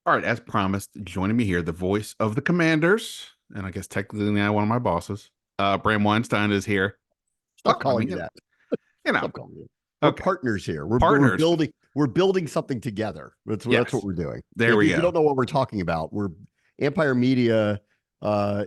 All right, as promised, joining me here, the voice of the Commanders, and I guess technically now one of my bosses, Bram Weinstein is here. Stop Well, I calling mean, you that. you know, Stop calling you. We're okay, partners here. We're partners. building something together. That's what Yes, we're doing. there If we you go. don't know what we're talking about, we're Empire Media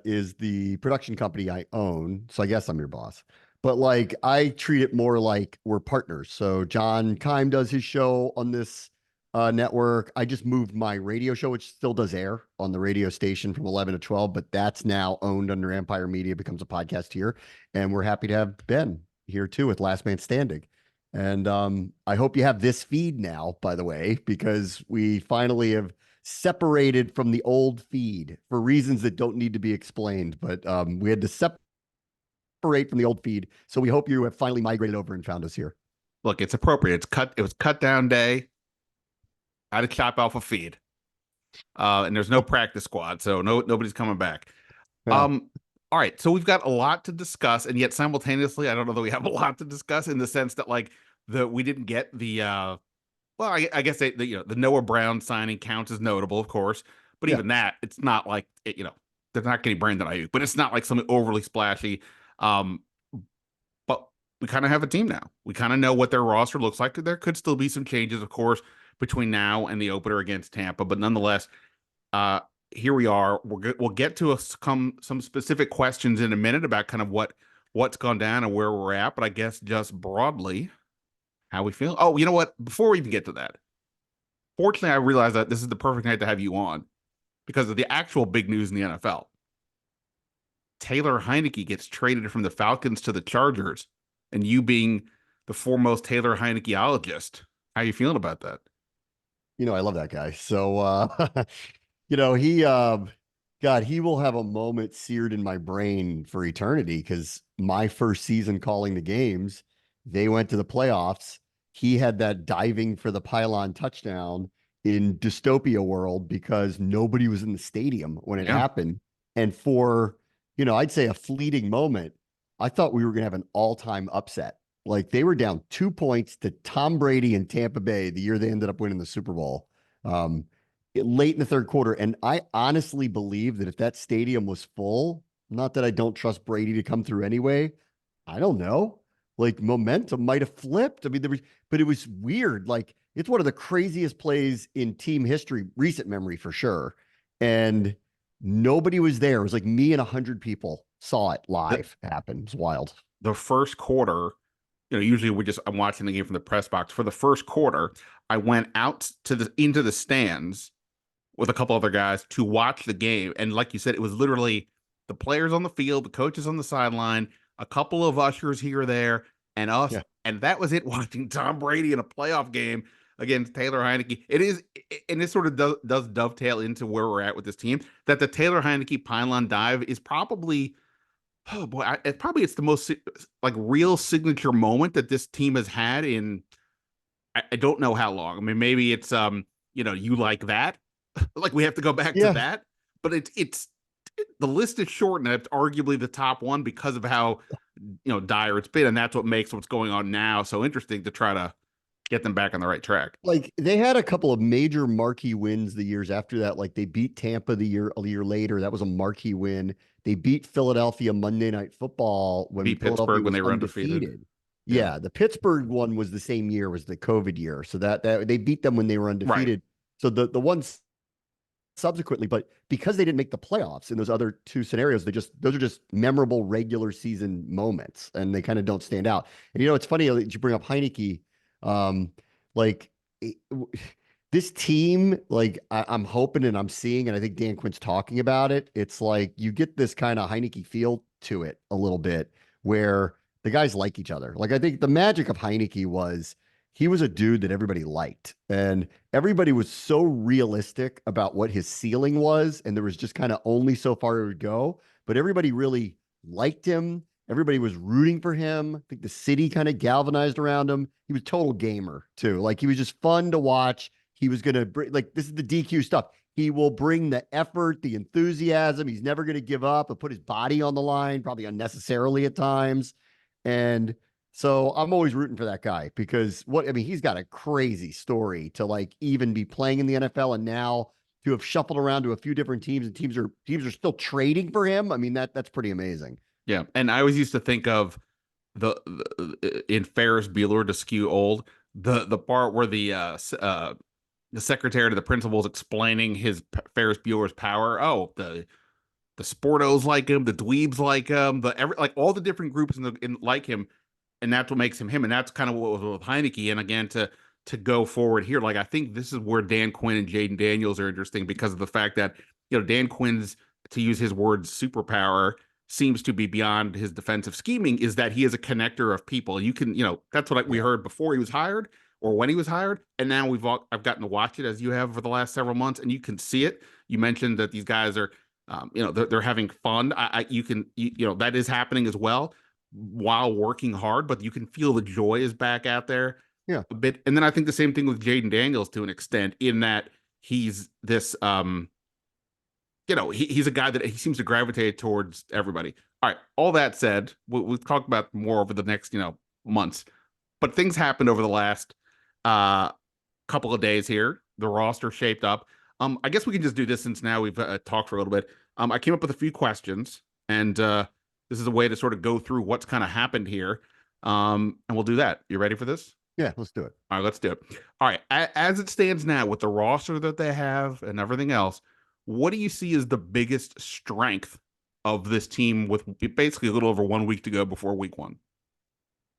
is the production company I own. So I guess I'm your boss. But like I treat it more like we're partners. So John Kime does his show on this network. I just moved my radio show, which still does air on the radio station from 11 to 12, but that's now owned under Empire Media, becomes a podcast here. And we're happy to have Ben here too with Last Man Standing. And I hope you have this feed now, by the way, because we finally have separated from the old feed for reasons that don't need to be explained. But we had to separate from the old feed. So we hope you have finally migrated over and found us here. Look, it's appropriate. It was cut down day. I had to chop off a feed, and there's no practice squad, so nobody's coming back. Yeah. Um, all right, so we've got a lot to discuss, and yet simultaneously, I don't know that we have a lot to discuss in the sense that we didn't get the well, I guess the Noah Brown signing counts as notable, of course, but Yeah. even that, it's not like they're not getting Brandon Ayuk, but it's not like something overly splashy. Um, but we kind of have a team now. We kind of know what their roster looks like. There could still be some changes, of course, between now and the opener against Tampa, but nonetheless, uh, here we are. We'll get to some specific questions in a minute about kind of what's gone down and where we're at. But I guess just broadly, how we feel. Oh, you know what? Before we even get to that, fortunately, I realized that this is the perfect night to have you on because of the actual big news in the NFL. Taylor Heinicke gets traded from the Falcons to the Chargers, and you being the foremost Taylor Heinickeologist, how are you feeling about that? I love that guy. So he God, he will have a moment seared in my brain for eternity because my first season calling the games, they went to the playoffs. He had that diving for the pylon touchdown in dystopia world because nobody was in the stadium when it Yeah. happened. And for, I'd say a fleeting moment, I thought we were going to have an all-time upset. Like they were down 2 points to Tom Brady and Tampa Bay the year they ended up winning the Super Bowl. Um, Late in the third quarter. And I honestly believe that if that stadium was full, not that I don't trust Brady to come through anyway, I don't know. Like momentum might have flipped. I mean, but it was weird. Like it's one of the craziest plays in team history, recent memory for sure. And nobody was there. It was like me and 100 people saw it The, live happen. It's wild. the first quarter, usually I'm watching the game from the press box. For the first quarter, I went out into the stands with a couple other guys to watch the game. And like you said, it was literally the players on the field, the coaches on the sideline, a couple of ushers here or there, and us. Yeah. And that was it watching Tom Brady in a playoff game against Taylor Heinicke. It is, and this sort of does dovetail into where we're at with this team, that the Taylor Heinicke pylon dive is probably, oh boy, it's the most like real signature moment that this team has had in, I don't know how long. I mean, maybe it's, you like that, like we have to go back to Yeah. that, but it's the list is short and it's arguably the top one because of how dire it's been, and that's what makes what's going on now so interesting to try to get them back on the right track. Like they had a couple of major marquee wins the years after that. Like they beat Tampa a year later. That was a marquee win. They beat Philadelphia Monday Night Football when Beat Philadelphia Pittsburgh when was they were undefeated. undefeated. Yeah, Yeah, the Pittsburgh one was the same year, was the COVID year. So that they beat them when they were right. undefeated. So the ones subsequently, but because they didn't make the playoffs in those other two scenarios, those are just memorable regular season moments, and they kind of don't stand out. And it's funny that you bring up Heinicke. Like it, this team, like I'm hoping and I'm seeing, and I think Dan Quinn's talking about it. It's like you get this kind of Heinicke feel to it a little bit, where the guys like each other. Like I think the magic of Heinicke was he was a dude that everybody liked, and everybody was so realistic about what his ceiling was, and there was just kind of only so far it would go. But everybody really liked him. Everybody was rooting for him. I think the city kind of galvanized around him. He was a total gamer too. Like he was just fun to watch. He was going to bring, like, this is the DQ stuff. He will bring the effort, the enthusiasm. He's never going to give up and put his body on the line, probably unnecessarily at times. And so I'm always rooting for that guy because he's got a crazy story to like even be playing in the NFL and now to have shuffled around to a few different teams, and teams are still trading for him. I mean, that's pretty amazing. Yeah, and I always used to think of in Ferris Bueller to skew old, the part where the secretary to the principal is explaining Ferris Bueller's power. Oh, the sportos like him, the dweebs like him, like all the different groups in like him, and that's what makes him him. And that's kind of what was with Heinicke. And again, to go forward here, like I think this is where Dan Quinn and Jaden Daniels are interesting because of the fact that Dan Quinn's, to use his words, superpower seems to be beyond his defensive scheming, is that he is a connector of people. You can, that's what we Yeah. heard before he was hired or when he was hired, and now I've gotten to watch it as you have for the last several months, and you can see it. You mentioned that these guys are, they're having fun. You can, that is happening as well while working hard, but you can feel the joy is back out there Yeah. a bit. And then I think the same thing with Jaden Daniels to an extent, in that he's this, he's a guy that he seems to gravitate towards everybody. All right. All that said, we'll talk about more over the next, months, but things happened over the last uh, couple of days here. The roster shaped up. I guess we can just do this since now we've talked for a little bit. I came up with a few questions, and this is a way to sort of go through what's kind of happened here. And we'll do that. You ready for this? Yeah, let's do it. All right, let's do it. All right. As it stands now, with the roster that they have and everything else, what do you see as the biggest strength of this team with basically a little over 1 week to go before week one?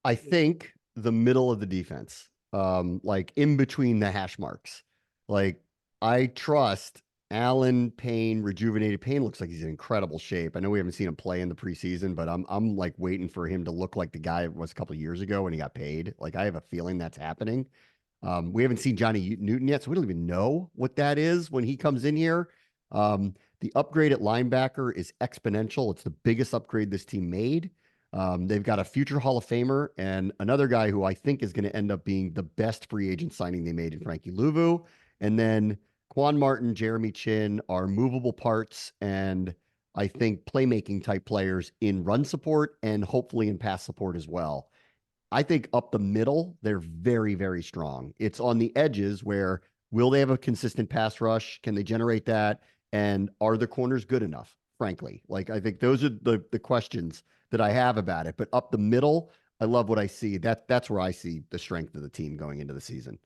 I think the middle of the defense, like in between the hash marks. Like I trust Allen Payne, rejuvenated. Payne looks like he's in incredible shape. I know we haven't seen him play in the preseason, but I'm like waiting for him to look like the guy it was a couple of years ago when he got paid. Like I have a feeling that's happening. We haven't seen Johnny Newton yet, so we don't even know what that is when he comes in here. The upgrade at linebacker is exponential. It's the biggest upgrade this team made. They've got a future Hall of Famer and another guy who I think is going to end up being the best free agent signing they made in Frankie Louvu. And then Quan Martin, Jeremy Chin are movable parts and I think playmaking type players in run support and hopefully in pass support as well. I think up the middle, they're very, very strong. It's on the edges where will they have a consistent pass rush? Can they generate that? And are the corners good enough? Frankly, like I think those are the questions that I have about it. But up the middle, I love what I see. That's where I see the strength of the team going into the season.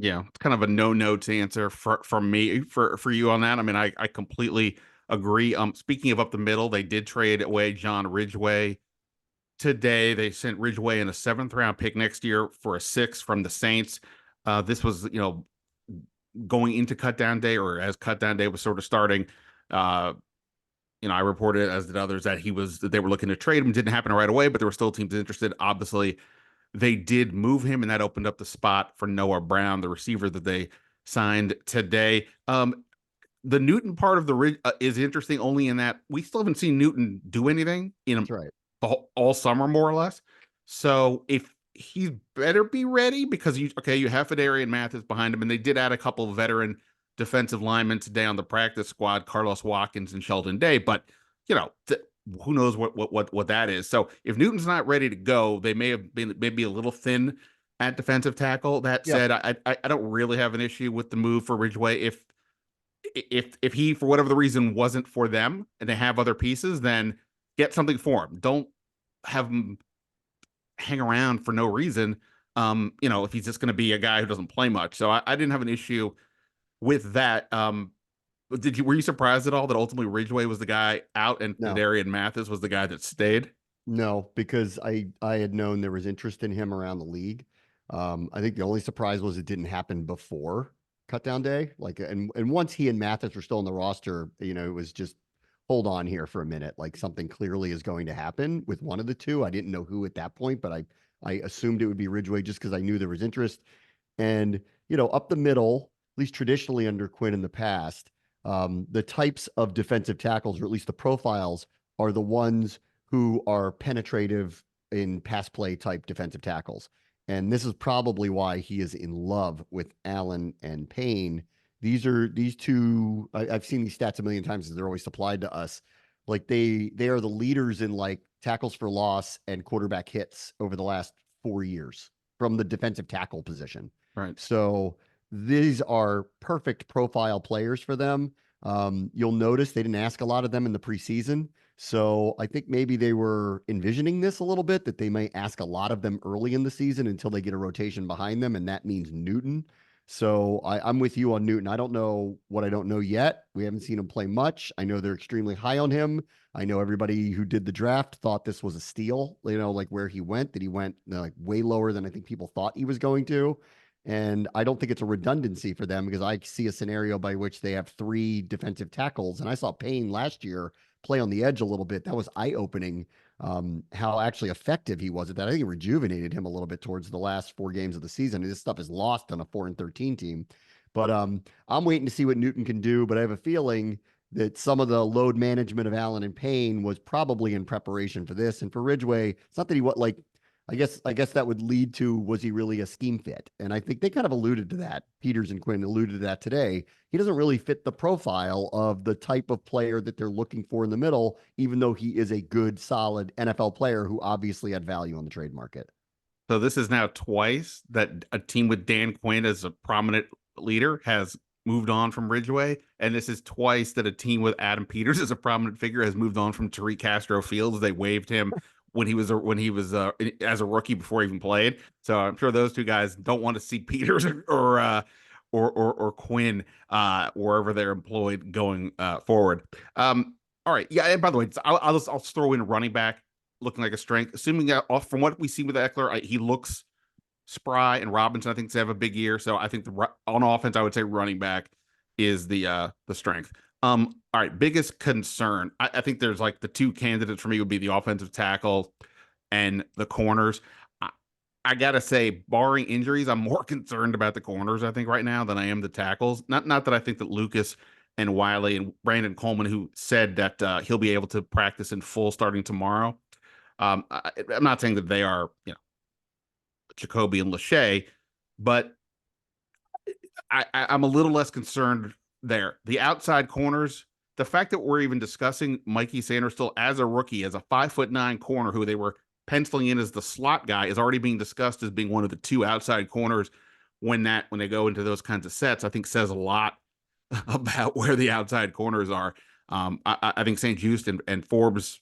Yeah, it's kind of a no notes answer from me for you on that. I mean, I completely agree. Speaking of up the middle, they did trade away John Ridgeway today. They sent Ridgeway in a 7th-round pick next year for a 6th from the Saints. This was, going into cut down day, or as cut down day was sort of starting. I reported, as did others, that they were looking to trade him. Didn't happen right away, but there were still teams interested. Obviously, they did move him, and that opened up the spot for Noah Brown, the receiver that they signed today. The Newton part of is interesting only in that we still haven't seen Newton do anything That's right. all summer, more or less. So if he better be ready, because you have Fedarian Mathis behind him, and they did add a couple of veteran defensive linemen today on the practice squad, Carlos Watkins and Sheldon Day. But who knows what that is? So if Newton's not ready to go, they may have been maybe a little thin at defensive tackle. That said, I don't really have an issue with the move for Ridgeway. If he, for whatever the reason, wasn't for them and they have other pieces, then get something for him. Don't have him hang around for no reason. If he's just going to be a guy who doesn't play much. So I didn't have an issue with that. Were you surprised at all that ultimately Ridgeway was the guy out and No. Darian Mathis was the guy that stayed? No, because I had known there was interest in him around the league. I think the only surprise was it didn't happen before cut down day. Like, and once he and Mathis were still on the roster, it was just hold on here for a minute. Like something clearly is going to happen with one of the two. I didn't know who at that point, but I assumed it would be Ridgeway just because I knew there was interest. And up the middle, at least traditionally under Quinn in the past, the types of defensive tackles, or at least the profiles, are the ones who are penetrative in pass play type defensive tackles. And this is probably why he is in love with Allen and Payne. These two, I've seen these stats a million times because they're always supplied to us. Like they are the leaders in like tackles for loss and quarterback hits over the last 4 years from the defensive tackle position. Right. So these are perfect profile players for them. You'll notice they didn't ask a lot of them in the preseason. So I think maybe they were envisioning this a little bit, that they may ask a lot of them early in the season until they get a rotation behind them, and that means Newton. So I'm with you on Newton. I don't know what I don't know yet. We haven't seen him play much. I know they're extremely high on him. I know everybody who did the draft thought this was a steal, like where he went, that he went like way lower than I think people thought he was going to. And I don't think it's a redundancy for them, because I see a scenario by which they have three defensive tackles. And I saw Payne last year play on the edge a little bit. That was eye opening, how actually effective he was at that. I think it rejuvenated him a little bit towards the last 4 games of the season. And this stuff is lost on a 4-13 team. But I'm waiting to see what Newton can do. But I have a feeling that some of the load management of Allen and Payne was probably in preparation for this. And for Ridgeway, it's not that he what like I guess that would lead to, was he really a scheme fit? And I think they kind of alluded to that. Peters and Quinn alluded to that today. He doesn't really fit the profile of the type of player that they're looking for in the middle, even though he is a good, solid NFL player who obviously had value on the trade market. So this is now twice that a team with Dan Quinn as a prominent leader has moved on from Ridgeway, and this is twice that a team with Adam Peters as a prominent figure has moved on from Tariq Castro Fields. They waived him when he was as a rookie before he even played. So I'm sure those two guys don't want to see Peters or Quinn wherever they're employed going forward. All right, yeah. And by the way, I'll throw in running back looking like a strength, assuming that from what we see with Eckler, he looks spry, and Robinson I think to have a big year. So I think on offense I would say running back is the strength. All right, biggest concern. I think there's like the two candidates for me would be the offensive tackle and the corners. I gotta say, barring injuries, I'm more concerned about the corners, I think, right now than I am the tackles. Not that I think that Lucas and Wiley and Brandon Coleman, who said that he'll be able to practice in full starting tomorrow. I'm not saying that they are, Jacoby and Lachey, but I'm a little less concerned there. The outside corners, the fact that we're even discussing Mikey Sanders still as a rookie, as a 5'9" corner who they were penciling in as the slot guy, is already being discussed as being one of the two outside corners when they go into those kinds of sets, I think says a lot about where the outside corners are. I think St. Just and Forbes,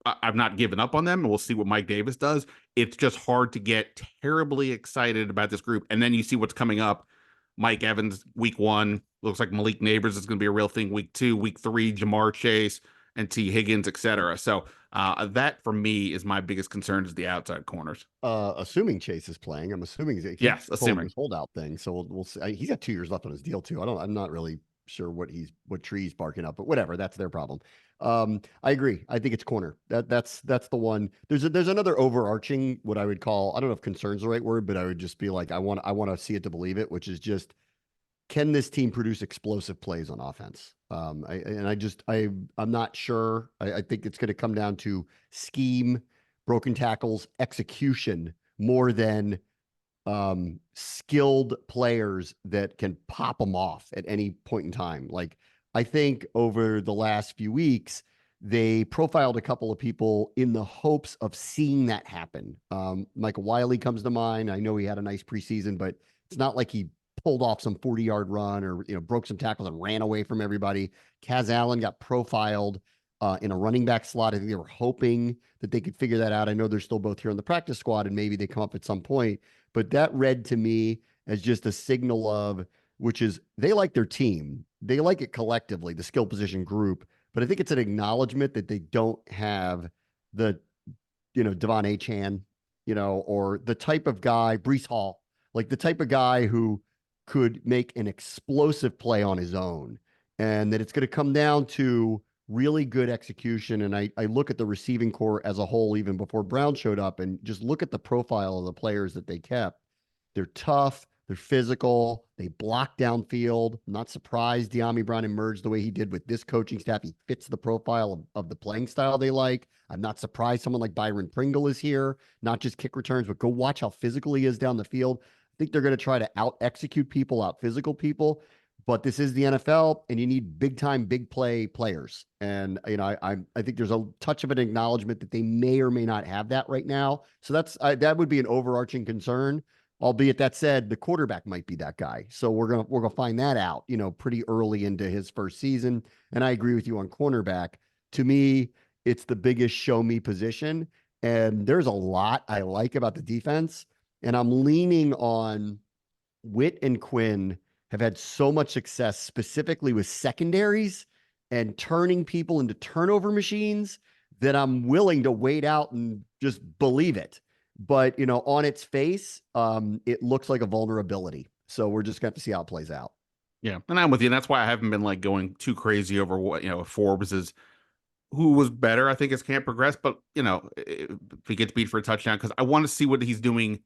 I've not given up on them, and we'll see what Mike Davis does. It's just hard to get terribly excited about this group. And then you see what's coming up. Mike Evans, week 1. Looks like Malik Neighbors is going to be a real thing week 2. Week 3, Jamar Chase and T. Higgins, etc. So that, for me, is my biggest concern, is the outside corners. Assuming Chase is playing, I'm assuming he's yes, assuming his holdout thing. So we'll see. He's got 2 years left on his deal too. I'm not really sure what tree's barking up, but whatever, that's their problem. I agree. I think it's corner. That's the one. There's another overarching, what I would call, I don't know if concern's the right word, but I would just be like, I want to see it to believe it, which is just, can this team produce explosive plays on offense? I'm not sure. I think it's going to come down to scheme, broken tackles, execution, more than skilled players that can pop them off at any point in time. Like, I think over the last few weeks, they profiled a couple of people in the hopes of seeing that happen. Michael Wiley comes to mind. I know he had a nice preseason, but it's not like he pulled off some 40-yard run or broke some tackles and ran away from everybody. Kaz Allen got profiled in a running back slot. I think they were hoping that they could figure that out. I know they're still both here on the practice squad, and maybe they come up at some point. But that read to me as just a signal of, which is, they like their team. They like it collectively, the skill position group. But I think it's an acknowledgement that they don't have the, Devon Achane, or the type of guy, Brees Hall, like the type of guy who could make an explosive play on his own. And that it's going to come down to really good execution. And I look at the receiving core as a whole, even before Brown showed up, and just look at the profile of the players that they kept. They're tough. They're physical. They block downfield. I'm not surprised De'Ami Brown emerged the way he did with this coaching staff. He fits the profile of the playing style they like. I'm not surprised someone like Byron Pringle is here, not just kick returns, but go watch how physical he is down the field. I think they're going to try to out-execute people, out-physical people. But this is the NFL, and you need big-time, big-play players. And, I think there's a touch of an acknowledgement that they may or may not have that right now. So that would be an overarching concern. Albeit that said, the quarterback might be that guy. So we're gonna find that out, pretty early into his first season. And I agree with you on cornerback. To me, it's the biggest show me position. And there's a lot I like about the defense. And I'm leaning on Witt and Quinn have had so much success, specifically with secondaries and turning people into turnover machines, that I'm willing to wait out and just believe it. But, on its face, it looks like a vulnerability. So we're just going to have to see how it plays out. Yeah, and I'm with you. And that's why I haven't been like going too crazy over what, Forbes is who was better, I think, as camp progressed. But, if he gets beat for a touchdown, because I want to see what he's doing,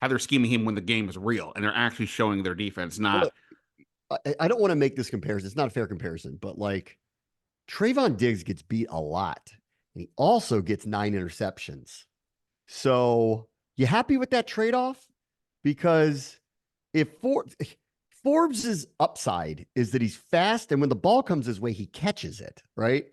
how they're scheming him when the game is real and they're actually showing their defense, not. I don't want to make this comparison. It's not a fair comparison, but like Trayvon Diggs gets beat a lot. And he also gets 9 interceptions. So you happy with that trade-off? Because if Forbes's upside is that he's fast, and when the ball comes his way, he catches it, right?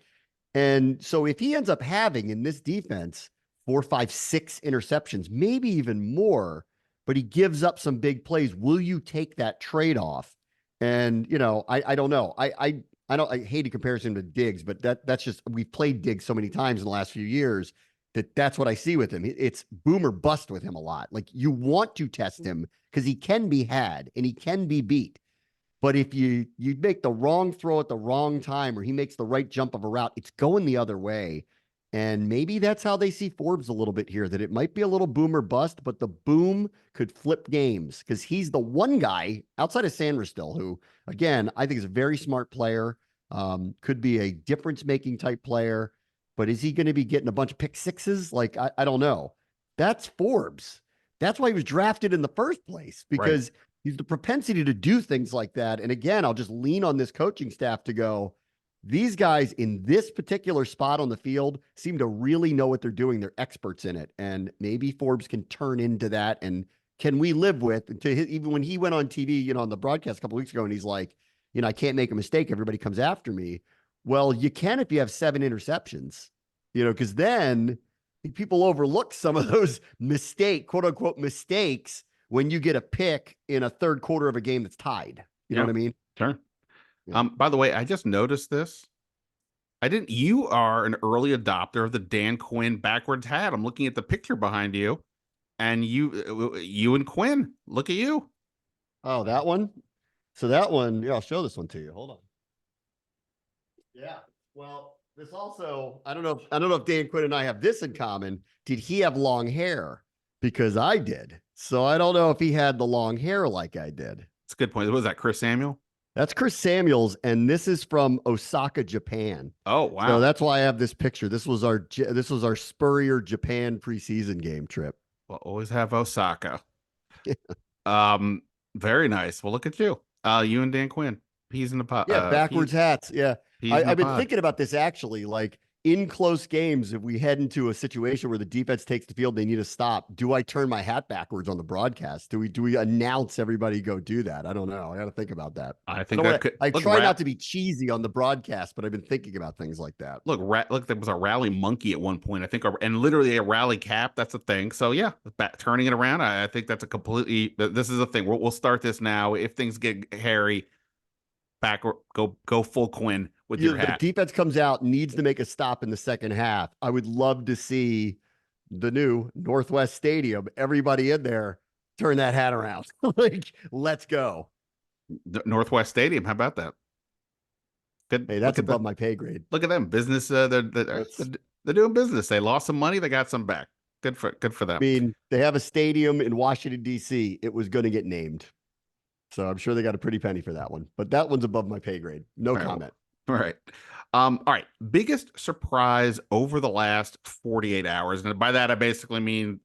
And so if he ends up having in this defense 4, 5, 6 interceptions, maybe even more, but he gives up some big plays, will you take that trade-off? And I don't know. I hate a comparison to Diggs, but that's just, we've played Diggs so many times in the last few years that's what I see with him. It's boom or bust with him a lot. Like, you want to test him because he can be had and he can be beat. But if you make the wrong throw at the wrong time, or he makes the right jump of a route, it's going the other way. And maybe that's how they see Forbes a little bit here, that it might be a little boom or bust, but the boom could flip games because he's the one guy outside of Sanders still who, again, I think is a very smart player, could be a difference-making type player. But is he going to be getting a bunch of pick sixes? Like, I don't know. That's Forbes. That's why he was drafted in the first place, because he's the propensity to do things like that. And again, I'll just lean on this coaching staff to go, these guys in this particular spot on the field seem to really know what they're doing. They're experts in it. And maybe Forbes can turn into that. And can we live with, even when he went on TV, on the broadcast a couple of weeks ago, and he's like, I can't make a mistake. Everybody comes after me. Well, you can if you have 7 interceptions, because then people overlook some of those quote unquote mistakes when you get a pick in a third quarter of a game that's tied. You know what I mean? Sure. Yeah. By the way, I just noticed this. You are an early adopter of the Dan Quinn backwards hat. I'm looking at the picture behind you, and you and Quinn, look at you. Oh, that one. So that one, I'll show this one to you. Hold on. Yeah. Well, this also, I don't know if Dan Quinn and I have this in common. Did he have long hair? Because I did. So I don't know if he had the long hair like I did. It's a good point. What was that, Chris Samuel? That's Chris Samuels, and this is from Osaka, Japan. Oh, wow. So that's why I have this picture. This was our Spurrier Japan preseason game trip. We'll always have Osaka. Very nice. Well, look at you. You and Dan Quinn. Peas in the pot. Yeah, backwards hats. Yeah. I've been pod. thinking about this actually, like in close games, if we head into a situation where the defense takes the field, they need to stop. Do I turn my hat backwards on the broadcast? Do we announce everybody go do that? I don't know. I got to think about that. I think I try not to be cheesy on the broadcast, but I've been thinking about things like that. Look, there was a rally monkey at one point, I think, and literally a rally cap. That's a thing. So yeah, turning it around. I think that's this is a thing. We'll start this now. If things get hairy, go full Quinn with your hat. The defense comes out, needs to make a stop in the second half. I would love to see the new Northwest Stadium, everybody in there, turn that hat around. Like, let's go. The Northwest Stadium. How about that? Good. Hey, that's above my pay grade. Look at them. Business. They're doing business. They lost some money. They got some back. Good for them. I mean, they have a stadium in Washington, D.C. It was going to get named. So I'm sure they got a pretty penny for that one. But that one's above my pay grade. No comment. All right. All right. Biggest surprise over the last 48 hours. And by that, I basically mean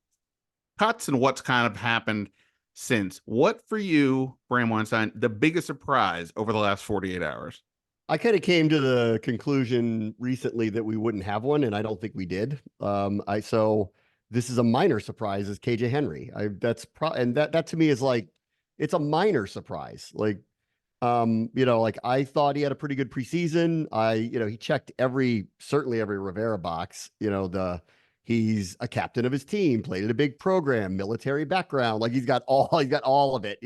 cuts and what's kind of happened since. What for you, Bram Weinstein, the biggest surprise over the last 48 hours? I kind of came to the conclusion recently that we wouldn't have one, and I don't think we did. So this is a minor surprise, is KJ Henry. That to me is like, it's a minor surprise. Like, like I thought he had a pretty good preseason. He checked certainly every Rivera box, He's a captain of his team, played in a big program, military background. Like he's got all of it,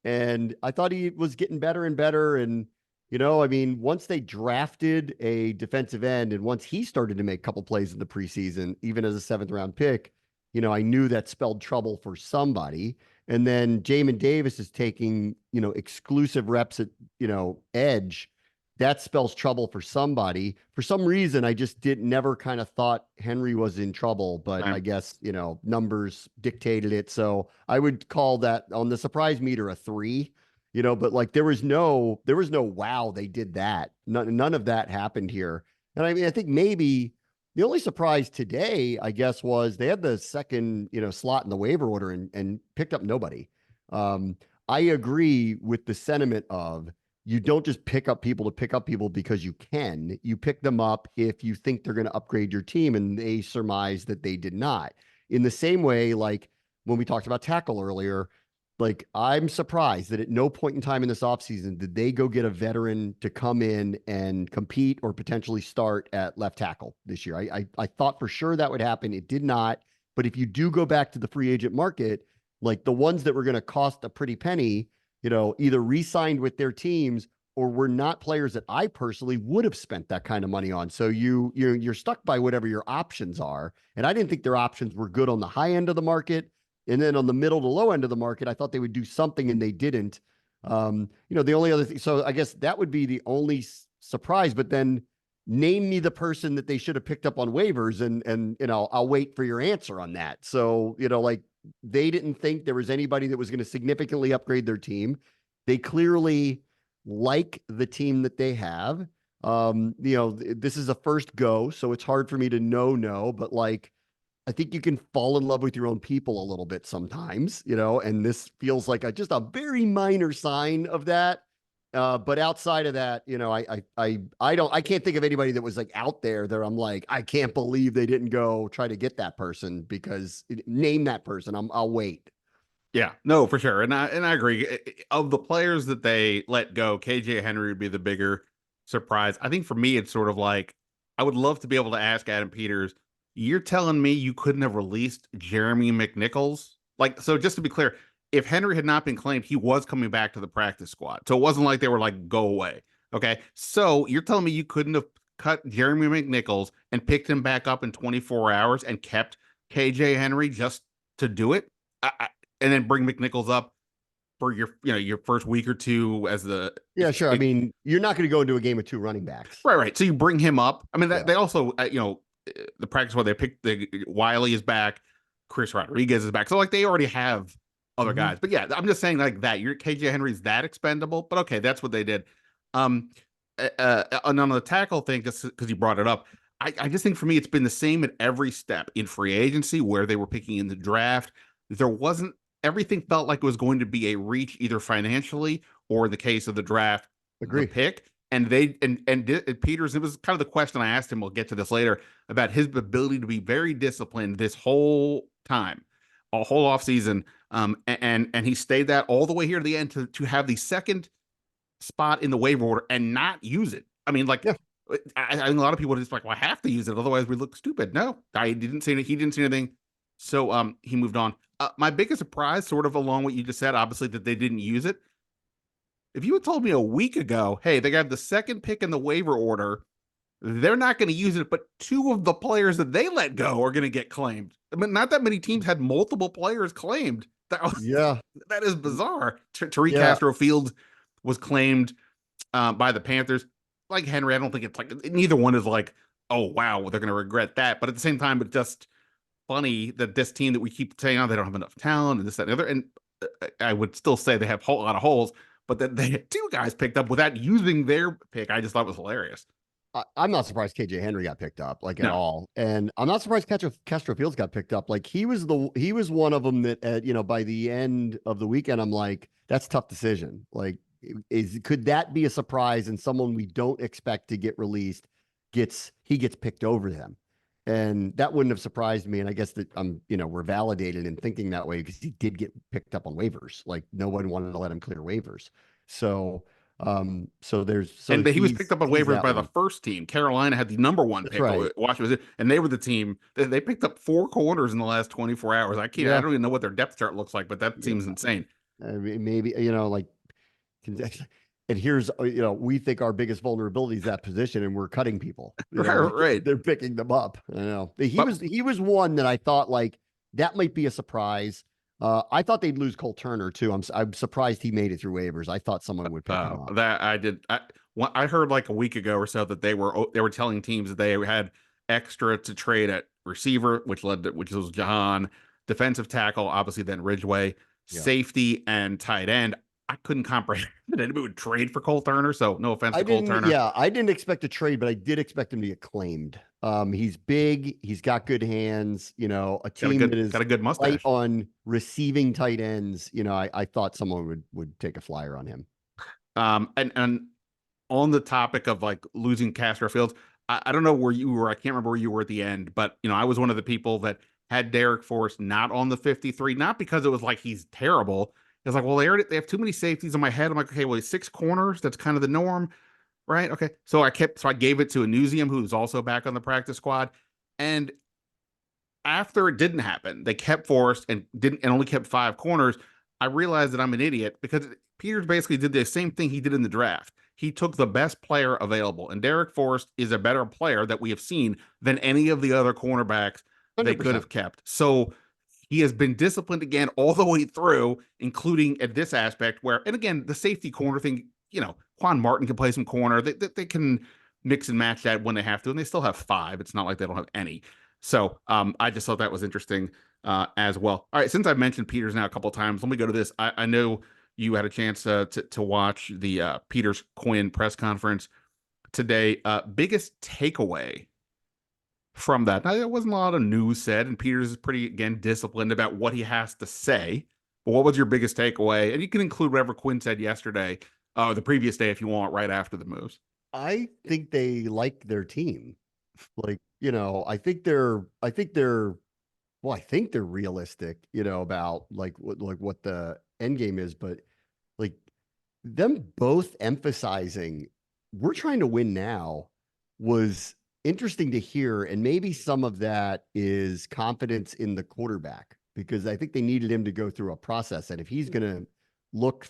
And I thought he was getting better and better. And, I mean, once they drafted a defensive end and once he started to make a couple plays in the preseason, even as a seventh round pick, I knew that spelled trouble for somebody. And then Jamin Davis is taking, exclusive reps at, edge. That spells trouble for somebody. For some reason, I just never kind of thought Henry was in trouble, but I guess, numbers dictated it. So I would call that on the surprise meter a 3, but like there was no wow, they did that. None of that happened here. And I mean, I think maybe the only surprise today, I guess, was they had the second, slot in the waiver order and picked up nobody. I agree with the sentiment of you don't just pick up people to pick up people because you can. You pick them up if you think they're going to upgrade your team, and they surmise that they did not. In the same way, like when we talked about tackle earlier, like I'm surprised that at no point in time in this offseason did they go get a veteran to come in and compete or potentially start at left tackle this year. I thought for sure that would happen. It did not. But if you do go back to the free agent market, like the ones that were going to cost a pretty penny, either re-signed with their teams or were not players that I personally would have spent that kind of money on. So you're stuck by whatever your options are. And I didn't think their options were good on the high end of the market. And then on the middle to low end of the market, I thought they would do something and they didn't. The only other thing, so I guess that would be the only surprise, but then name me the person that they should have picked up on waivers and I'll wait for your answer on that. So, like they didn't think there was anybody that was going to significantly upgrade their team. They clearly like the team that they have. This is a first go, so it's hard for me to know, but like, I think you can fall in love with your own people a little bit sometimes, and this feels like just a very minor sign of that. But outside of that, I can't think of anybody that was like out there that I'm like, I can't believe they didn't go try to get that person because name that person. I'll wait. Yeah, no, for sure. And I agree. Of the players that they let go, KJ Henry would be the bigger surprise. I think for me, it's sort of like I would love to be able to ask Adam Peters, you're telling me you couldn't have released Jeremy McNichols? Like, so just to be clear, if Henry had not been claimed, he was coming back to the practice squad. So it wasn't like they were like, go away. Okay. So you're telling me you couldn't have cut Jeremy McNichols and picked him back up in 24 hours and kept KJ Henry just to do it? And then bring McNichols up for your first week or two as the sure. I mean, you're not going to go into a game with 2 running backs. Right. So you bring him up. I mean, they also, the practice where they picked Wiley is back, Chris Rodriguez is back. So like they already have other guys. But yeah, I'm just saying like that. Your KJ Henry's that expendable, but okay, that's what they did. And on the tackle thing, just because you brought it up, I just think for me it's been the same at every step in free agency where they were picking in the draft. There wasn't everything felt like it was going to be a reach either financially or in the case of the draft, Agree. the pick. And Peters, it was kind of the question I asked him, we'll get to this later, about his ability to be very disciplined this whole time, a whole offseason. And he stayed that all the way here to the end to have the second spot in the waiver order and not use it. I mean, like, I think a lot of people are just like, well, I have to use it, otherwise we look stupid. No, he didn't see anything. So he moved on. My biggest surprise, sort of along what you just said, obviously that they didn't use it. If you had told me a week ago, hey, they got the second pick in the waiver order, they're not going to use it, but 2 of the players that they let go are going to get claimed. I mean, not that many teams had multiple players claimed. That is bizarre. Tariq Castro Fields was claimed by the Panthers. Like Henry, I don't think it's like neither one is like, oh wow, they're going to regret that. But at the same time, it's just funny that this team that we keep saying, oh, they don't have enough talent and this, that, and the other. And I would still say they have a lot of holes. But that they had 2 guys picked up without using their pick, I just thought was hilarious. I'm not surprised KJ Henry got picked up at all, and I'm not surprised Castro Fields got picked up. Like he was one of them that by the end of the weekend, I'm like, that's a tough decision. Like, could that be a surprise and someone we don't expect to get released gets picked over them? And that wouldn't have surprised me. And I guess that we're validated in thinking that way because he did get picked up on waivers. Like no one wanted to let him clear waivers. So So And he was picked up on he's waivers that by the one. first team. Carolina had the number one That's pick. right. Washington, and they were the team. They picked up 4 corners in the last 24 hours. I can't. I Yeah. don't even know what their depth chart looks like, but that Yeah. seems insane. I mean, maybe, like, and here's, we think our biggest vulnerability is that position and we're cutting people, Right, like right. they're picking them up. I know But he was one that I thought like that might be a surprise. I thought they'd lose Cole Turner too. I'm surprised he made it through waivers. I thought someone would pick him up. that I did. I heard like a week ago or so that they were telling teams that they had extra to trade at receiver, which was Jahan, defensive tackle, obviously then Ridgeway, Yeah. safety, and tight end. I couldn't comprehend that anybody would trade for Cole Turner. So no offense to Cole Turner. I didn't expect a trade, but I did expect him to get claimed. He's big, he's got good hands, a team that Got is a good light mustache. on receiving tight ends. I thought someone would take a flyer on him. And on the topic of like losing Castro Fields, I don't know where you were. I can't remember where you were at the end, but I was one of the people that had Derek Forrest not on the 53, not because it was like he's terrible. It's like, well, they have too many safeties in my head. I'm like, okay, well, he's 6 corners. That's kind of the norm, right? Okay. So I gave it to a Newsium who's also back on the practice squad. And after it didn't happen, they kept Forrest and only kept 5 corners. I realized that I'm an idiot because Peters basically did the same thing he did in the draft. He took the best player available, and Derek Forrest is a better player that we have seen than any of the other cornerbacks they could 100%. have kept. So he has been disciplined again all the way through, including at this aspect where, and again, the safety corner thing, Quan Martin can play some corner. They can mix and match that when they have to, and they still have 5. It's not like they don't have any. So I just thought that was interesting as well. All right, since I've mentioned Peters now a couple of times, let me go to this. I know you had a chance to watch the Peters Quinn press conference today. Biggest takeaway from that? Now, there wasn't a lot of news said, and Peters is pretty, again, disciplined about what he has to say. But what was your biggest takeaway? And you can include whatever Quinn said yesterday or the previous day if you want, right after the moves. I think they like their team. Like, I think they're realistic, about like what the end game is, but like them both emphasizing we're trying to win now was interesting to hear. And maybe some of that is confidence in the quarterback because I think they needed him to go through a process. And if he's going to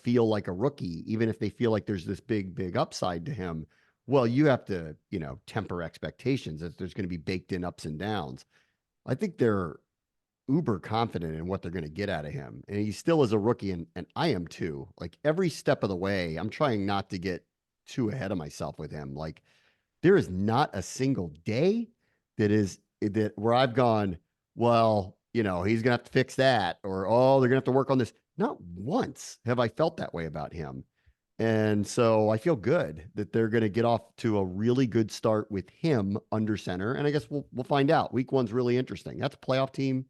feel like a rookie, even if they feel like there's this big upside to him, well, you have to, temper expectations that there's going to be baked in ups and downs. I think they're uber confident in what they're going to get out of him. And he still is a rookie, and I am too. Like every step of the way, I'm trying not to get too ahead of myself with him. Like there is not a single day that where I've gone, well, he's gonna have to fix that, or oh, they're gonna have to work on this. Not once have I felt that way about him. And so I feel good that they're going to get off to a really good start with him under center. And I guess we'll find out. Week 1's really interesting. That's a playoff team.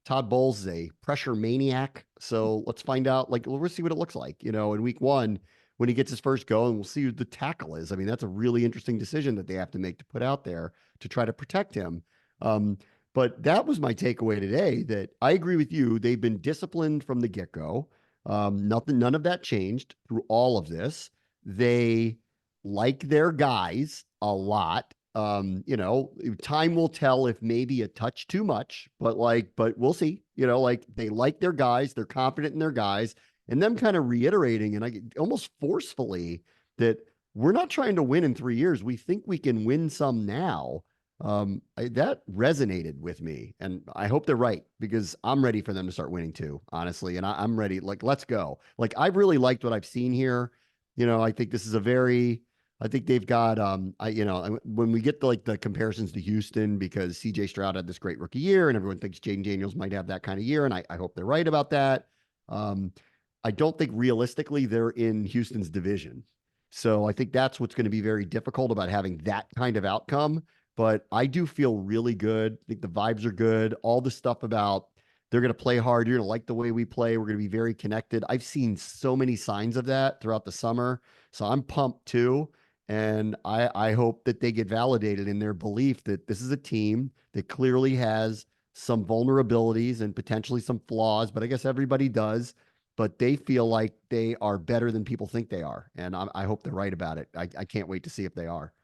Todd Bowles is a pressure maniac. So let's find out. Like, we'll see what it looks like, in week 1 when he gets his first go, and we'll see who the tackle is. I mean, that's a really interesting decision that they have to make to put out there to try to protect him. But that was my takeaway today, that I agree with you. They've been disciplined from the get-go. None of that changed through all of this. They like their guys a lot. Time will tell if maybe a touch too much, but we'll see. Like they like their guys, they're confident in their guys, and them kind of reiterating and almost forcefully that we're not trying to win in 3 years. We think we can win some now. That resonated with me, and I hope they're right because I'm ready for them to start winning too, honestly. And I'm ready. Like, let's go. Like, I really liked what I've seen here. I think this is I think they've got, when we get the comparisons to Houston, because CJ Stroud had this great rookie year and everyone thinks Jaden Daniels might have that kind of year. And I hope they're right about that. I don't think realistically they're in Houston's division. So I think that's what's going to be very difficult about having that kind of outcome. But I do feel really good. I think the vibes are good. All the stuff about they're going to play hard. You're going to like the way we play. We're going to be very connected. I've seen so many signs of that throughout the summer. So I'm pumped too. And I hope that they get validated in their belief that this is a team that clearly has some vulnerabilities and potentially some flaws, but I guess everybody does. but they feel like they are better than people think they are. And I hope they're right about it. I can't wait to see if they are.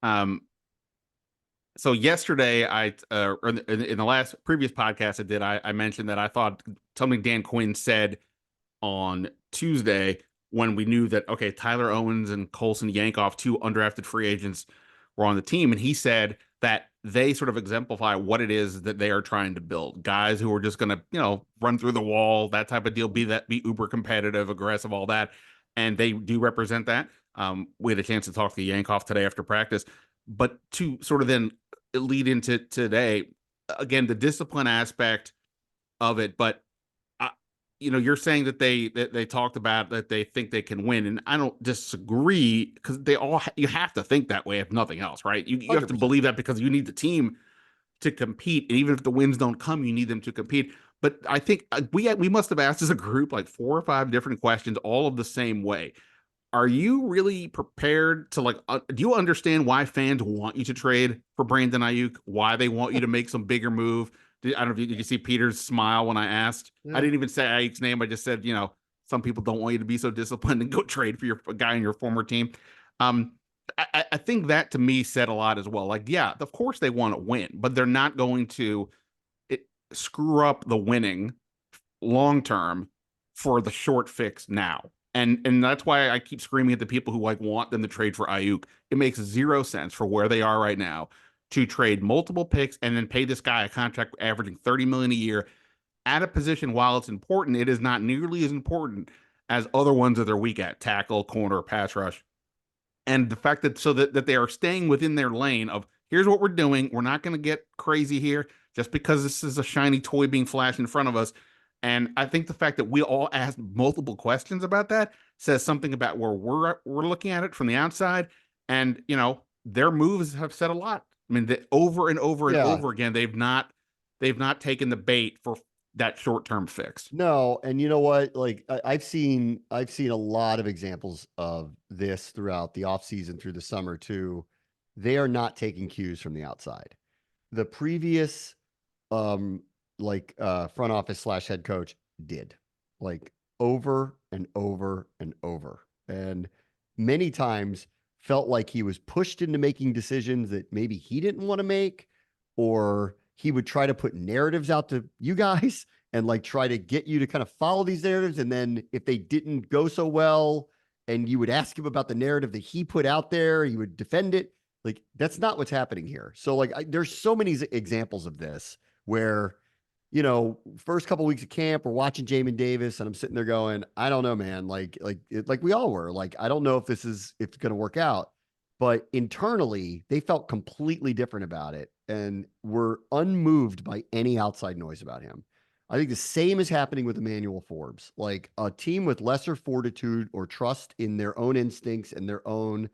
Um, so yesterday, or in the last previous podcast I did, I mentioned that I thought something Dan Quinn said on Tuesday when we knew that, okay, Tyler Owens and Colson Yankoff, two undrafted free agents, were on the team. And he said that they sort of exemplify what it is that they are trying to build. Guys who are just going to, run through the wall, that type of deal, be uber competitive, aggressive, all that. And they do represent that. We had a chance to talk to Yankoff today after practice. But to sort of then lead into today, again, the discipline aspect of it, but you're saying that they talked about that they think they can win, and I don't disagree because you have to think that way if nothing else, right? You have to 100%. believe that because you need the team to compete, and even if the wins don't come, you need them to compete. But I think we must have asked as a group like 4 or 5 different questions, all of the same way. Are you really prepared to do you understand why fans want you to trade for Brandon Ayuk? Why they want you to make some bigger move? I don't know if did you see Peter's smile when I asked? I Yeah. didn't even say Ayuk's name. I just said, some people don't want you to be so disciplined and go trade for a guy in your former team. Um, I think that to me said a lot as well. Like, yeah, of course they want to win, but they're not going to screw up the winning long term for the short fix now. And that's why I keep screaming at the people who want them to trade for Ayuk. It makes zero sense for where they are right now to trade multiple picks and then pay this guy a contract averaging $30 million a year at a position. While it's important, it is not nearly as important as other ones that they're weak at: tackle, corner, pass rush. And the fact that they are staying within their lane of, here's what we're doing. We're not going to get crazy here just because this is a shiny toy being flashed in front of us. And I think the fact that we all asked multiple questions about that says something about where we're looking at it from the outside. And their moves have said a lot. I mean, over and over and Yeah. over again, they've not taken the bait for that short-term fix. No, and you know what? Like I've seen a lot of examples of this throughout the offseason through the summer too. They are not taking cues from the outside. The previous front office slash head coach did, like, over and over and over. And many times felt like he was pushed into making decisions that maybe he didn't want to make, or he would try to put narratives out to you guys and like try to get you to kind of follow these narratives. And then if they didn't go so well, and you would ask him about the narrative that he put out there, he would defend it. Like, that's not what's happening here. So there's so many examples of this where, first couple of weeks of camp, we're watching Jamin Davis, and I'm sitting there going, I don't know, man. Like we all were. Like, I don't know if if it's going to work out. But internally, they felt completely different about it and were unmoved by any outside noise about him. I think the same is happening with Emmanuel Forbes. Like, a team with lesser fortitude or trust in their own instincts and their own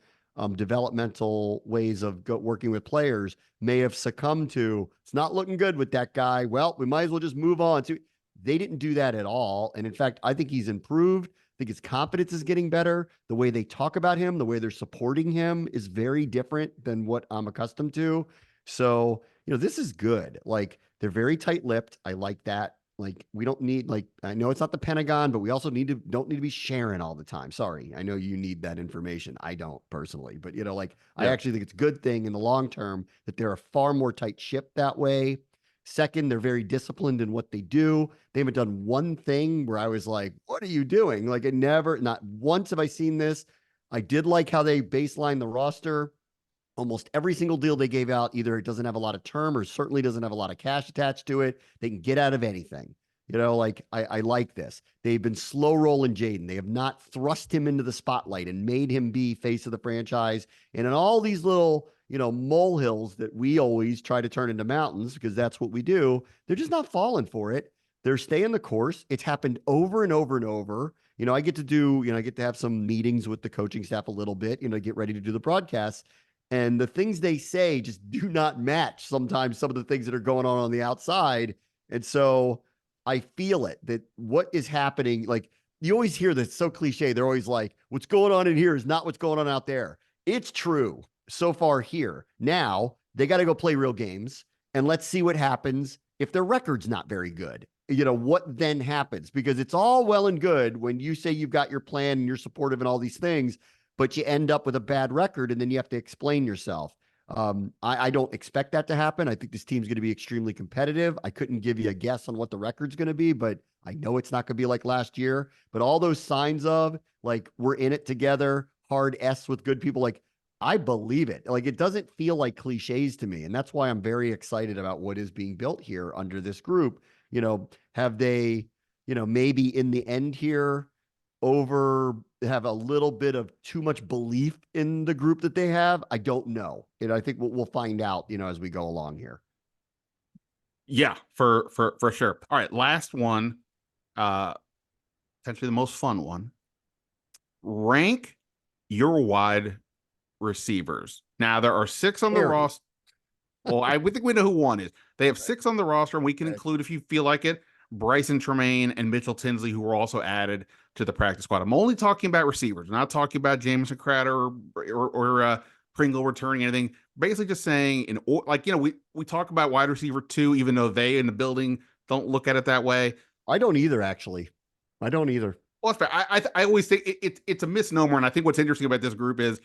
developmental ways of working with players may have succumbed to, it's not looking good with that guy. Well, we might as well just move on. They didn't do that at all. And in fact, I think he's improved. I think his confidence is getting better. The way they talk about him, the way they're supporting him is very different than what I'm accustomed to. So, this is good. Like, they're very tight-lipped. I like that. Like, we don't need, like, I know it's not the Pentagon, but we also don't need to be sharing all the time. Sorry. I know you need that information. I don't personally, but I actually think it's a good thing in the long term that they're a far more tight ship that way. Second, they're very disciplined in what they do. They haven't done one thing where I was like, what are you doing? Like, not once have I seen this. I did like how they baseline the roster. Almost every single deal they gave out, either it doesn't have a lot of term or certainly doesn't have a lot of cash attached to it. They can get out of anything. I like this. They've been slow rolling Jaden. They have not thrust him into the spotlight and made him be face of the franchise. And in all these little, molehills that we always try to turn into mountains, because that's what we do, they're just not falling for it. They're staying the course. It's happened over and over and over. I get to have some meetings with the coaching staff a little bit, get ready to do the broadcast. And the things they say just do not match sometimes some of the things that are going on the outside. And so I feel it, that what is happening, like, you always hear this so cliche. They're always like, what's going on in here is not what's going on out there. It's true so far here. Now they got to go play real games, and let's see what happens if their record's not very good. what then happens? Because it's all well and good when you say you've got your plan and you're supportive and all these things, but you end up with a bad record and then you have to explain yourself. I don't expect that to happen. I think this team's going to be extremely competitive. I couldn't give you a guess on what the record's going to be, but I know it's not going to be like last year. But all those signs of like we're in it together, hard S with good people, like I believe it. Like it doesn't feel like cliches to me. And that's why I'm very excited about what is being built here under this group. Have they, maybe in the end here have a little bit of too much belief in the group that they have? I don't know. And I think we'll find out, as we go along here. Yeah, for sure. All right, last one, potentially the most fun one. Rank your wide receivers. Now there are 6 on the roster. Well, I think we know who one is. They have 6 on the roster, and we can include, if you feel like it, Bryson Tremaine and Mitchell Tinsley, who were also added to the practice squad. I'm only talking about receivers, not talking about Jamison Crowder or Pringle returning anything. Basically, just saying, we talk about wide receiver 2, even though they in the building don't look at it that way. I don't either, actually. I don't either. Well, that's fair. I always think it's a misnomer, and I think what's interesting about this group is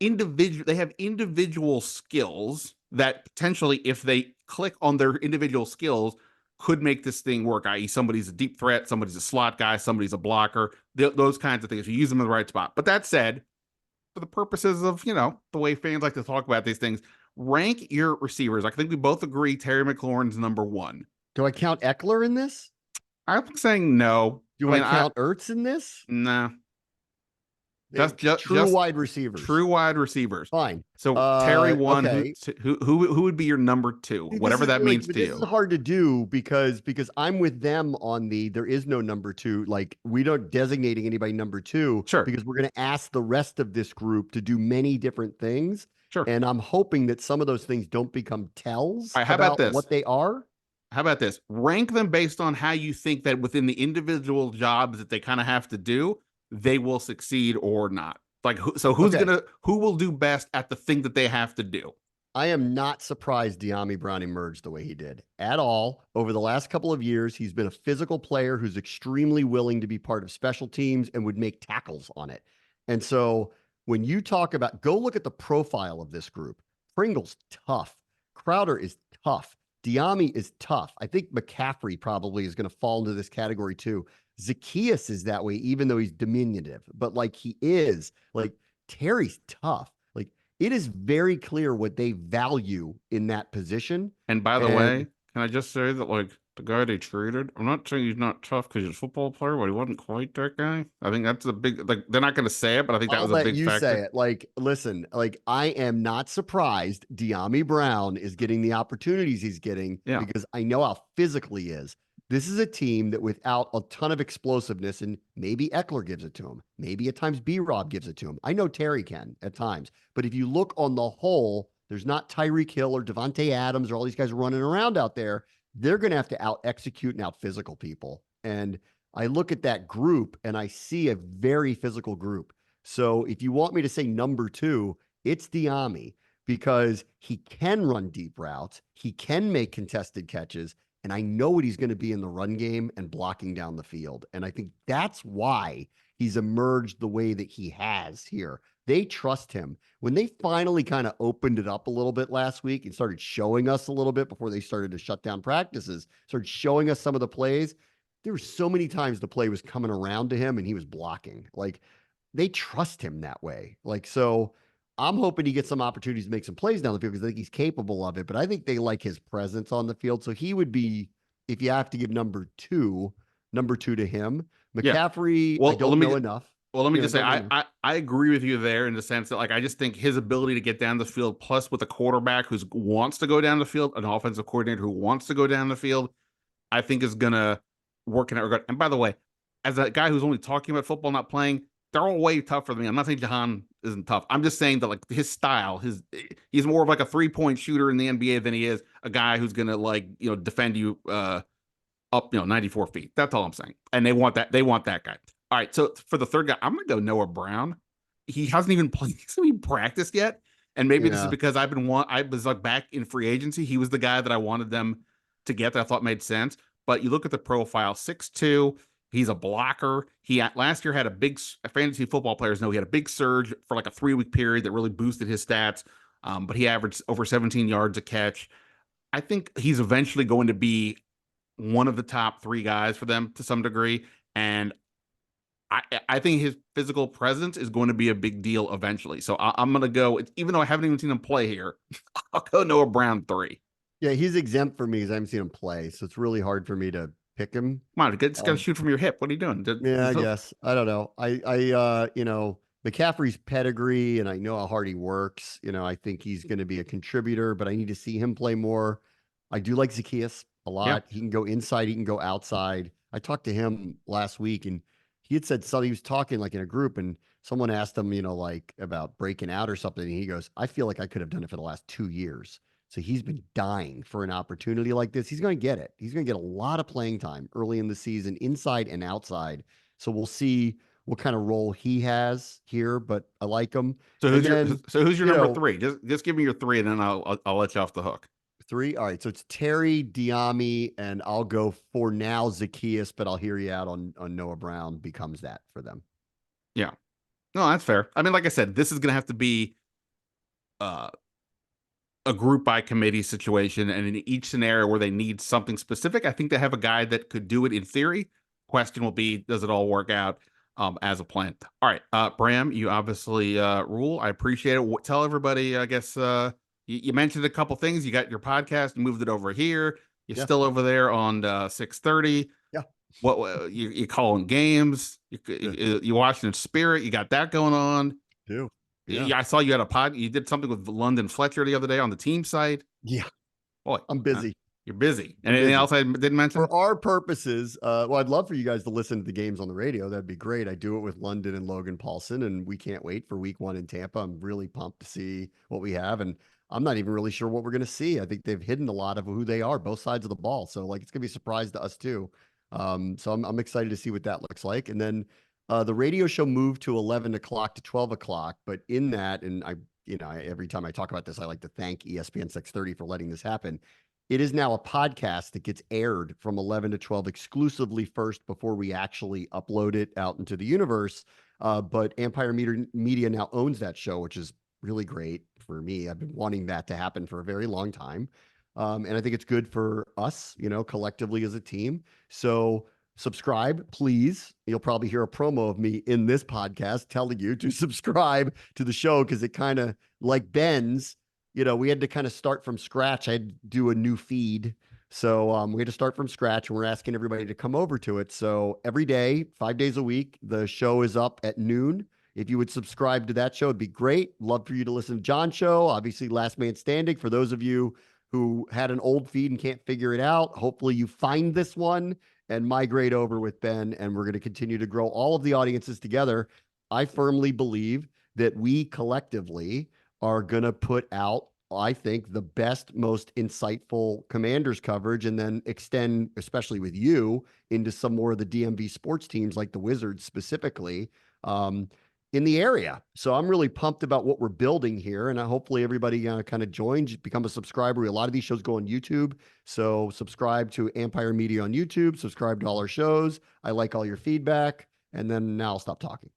they have individual skills that potentially, if they click on their individual skills, could make this thing work, i.e. somebody's a deep threat, somebody's a slot guy, somebody's a blocker, those kinds of things. You use them in the right spot. But that said, for the purposes of, the way fans like to talk about these things, rank your receivers. I think we both agree Terry McLaurin's number 1. Do I count Eckler in this? I'm saying no. Do I count Ertz in this? No. Just true wide receivers. True wide receivers. Fine. So Terry 1. Okay. Who would be your number 2? Whatever that means to you. This is hard to do because I'm with them on there is no number 2. Like we don't designating anybody number 2. Sure. Because we're going to ask the rest of this group to do many different things. Sure. And I'm hoping that some of those things don't become tells how about this? What they are. How about this? Rank them based on how you think that within the individual jobs that they kind of have to do, they will succeed or not. Like, who will do best at the thing that they have to do? I am not surprised Dyami Brown emerged the way he did at all. Over the last couple of years, he's been a physical player who's extremely willing to be part of special teams and would make tackles on it. And so when you talk about, go look at the profile of this group. Pringle's tough. Crowder is tough. Dyami is tough. I think McCaffrey probably is going to fall into this category too. Zacchaeus is that way, even though he's diminutive, but like he is, like Terry's tough. Like it is very clear what they value in that position. And by the way, can I just say that like the guy they traded, I'm not saying he's not tough because he's a football player, but he wasn't quite that guy. I think that's a big, like they're not going to say it, but I think that was a big factor. Say it. Like, listen, like I am not surprised Dyami Brown is getting the opportunities he's getting because I know how physical he is. This is a team that without a ton of explosiveness, and maybe Eckler gives it to him, maybe at times B-Rob gives it to him. I know Terry can at times, but if you look on the whole, there's not Tyreek Hill or Devontae Adams or all these guys running around out there. They're going to have to out-execute and out-physical people. And I look at that group and I see a very physical group. So if you want me to say number 2, it's Dyami because he can run deep routes. He can make contested catches. And I know what he's going to be in the run game and blocking down the field. And I think that's why he's emerged the way that he has here. They trust him. When they finally kind of opened it up a little bit last week and started showing us a little bit before they started to shut down practices, started showing us some of the plays, there were so many times the play was coming around to him and he was blocking. Like they trust him that way. Like, so I'm hoping he gets some opportunities to make some plays down the field because I think he's capable of it, but I think they like his presence on the field. So he would be, if you have to give number two to him. McCaffrey, I don't know enough. Well, let me just say, I agree with you there in the sense that, like, I just think his ability to get down the field, plus with a quarterback who wants to go down the field, an offensive coordinator who wants to go down the field, I think is going to work in that regard. And by the way, as a guy who's only talking about football, not playing, they're all way tougher than me. I'm not saying Jahan isn't tough. I'm just saying that, like, his style, he's more of like a 3-point shooter in the NBA than he is a guy who's going to, like, defend you up, 94 feet. That's all I'm saying. And they want that guy. All right, so for the third guy, I'm going to go Noah Brown. He hasn't even played, he's even practiced yet. And maybe this is because I was like back in free agency. He was the guy that I wanted them to get that I thought made sense. but you look at the profile, 6'2". He's a blocker. He last year had a big fantasy football players know he had a big surge for like a 3-week period that really boosted his stats. But he averaged over 17 yards a catch. I think he's eventually going to be one of the top 3 guys for them to some degree. And I think his physical presence is going to be a big deal eventually. So I'm going to go, even though I haven't even seen him play here, I'll go Noah Brown 3. Yeah, he's exempt for me because I haven't seen him play, so it's really hard for me to pick him. Come on, just got to shoot from your hip. What are you doing? Yeah, I guess. I don't know. McCaffrey's pedigree, and I know how hard he works. I think he's going to be a contributor, but I need to see him play more. I do like Zacchaeus a lot. Yeah. He can go inside, he can go outside. I talked to him last week, and he had said something. He was talking like in a group, and someone asked him, like about breaking out or something. And he goes, I feel like I could have done it for the last 2 years. So he's been dying for an opportunity like this. He's going to get it. He's going to get a lot of playing time early in the season, inside and outside. So we'll see what kind of role he has here, but I like him. So who's your number 3? Just give me your 3, and then I'll let you off the hook. 3. All right. So it's Terry, Diami, and I'll go for now Zacchaeus, but I'll hear you out on Noah Brown becomes that for them. Yeah. No, that's fair. I mean, like I said, this is going to have to be a group by committee situation, and in each scenario where they need something specific, I think they have a guy that could do it in theory. Question will be, does it all work out as a plan? All right, Bram, you obviously rule. I appreciate it. Tell everybody, I guess, you mentioned a couple things. You got your podcast, you moved it over here. You're still over there on 6:30. Yeah. What you calling games? You Washington Spirit. You got that going on. Do. Yeah, I saw you had a pod. You did something with London Fletcher the other day on the team site. Yeah. Boy, I'm busy. You're busy. Anything else I didn't mention? For our purposes, I'd love for you guys to listen to the games on the radio. That'd be great. I do it with London and Logan Paulson, and we can't wait for week 1 in Tampa. I'm really pumped to see what we have. And I'm not even really sure what we're going to see. I think they've hidden a lot of who they are, both sides of the ball. So it's going to be a surprise to us too. So I'm excited to see what that looks like. And then the radio show moved to 11 o'clock to 12 o'clock. But in that, and every time I talk about this, I like to thank ESPN 630 for letting this happen. It is now a podcast that gets aired from 11 to 12 exclusively first before we actually upload it out into the universe. But Empire Media now owns that show, which is really great for me. I've been wanting that to happen for a very long time. And I think it's good for us, collectively as a team. So subscribe, please. You'll probably hear a promo of me in this podcast telling you to subscribe to the show because it kind of like Ben's, we had to kind of start from scratch. I had to do a new feed. So we had to start from scratch, and we're asking everybody to come over to it. So every day, 5 days a week, the show is up at noon. If you would subscribe to that show, it'd be great. Love for you to listen to John's show. Obviously, Last Man Standing. For those of you who had an old feed and can't figure it out, hopefully you find this one and migrate over with Ben, and we're going to continue to grow all of the audiences together. I firmly believe that we collectively are going to put out, I think, the best, most insightful Commanders coverage, and then extend, especially with you, into some more of the DMV sports teams like the Wizards specifically in the area. So I'm really pumped about what we're building here, and hopefully everybody kind of joins, become a subscriber. A lot of these shows go on YouTube, so subscribe to Empire Media on YouTube, subscribe to all our shows. I like all your feedback, and then now I'll stop talking.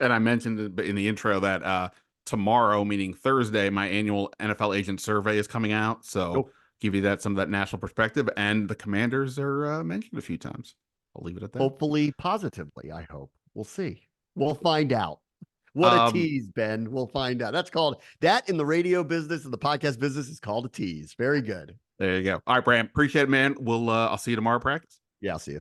And I mentioned in the intro that tomorrow, meaning Thursday, my annual NFL agent survey is coming out. So give you some of that national perspective, and the Commanders are mentioned a few times. I'll leave it at that. Hopefully positively, I hope. We'll see. We'll find out. What a tease, Ben. We'll find out. That's called, that in the radio business and the podcast business is called a tease. Very good. There you go. All right, Bram. Appreciate it, man. I'll see you tomorrow at practice. Yeah, I'll see you.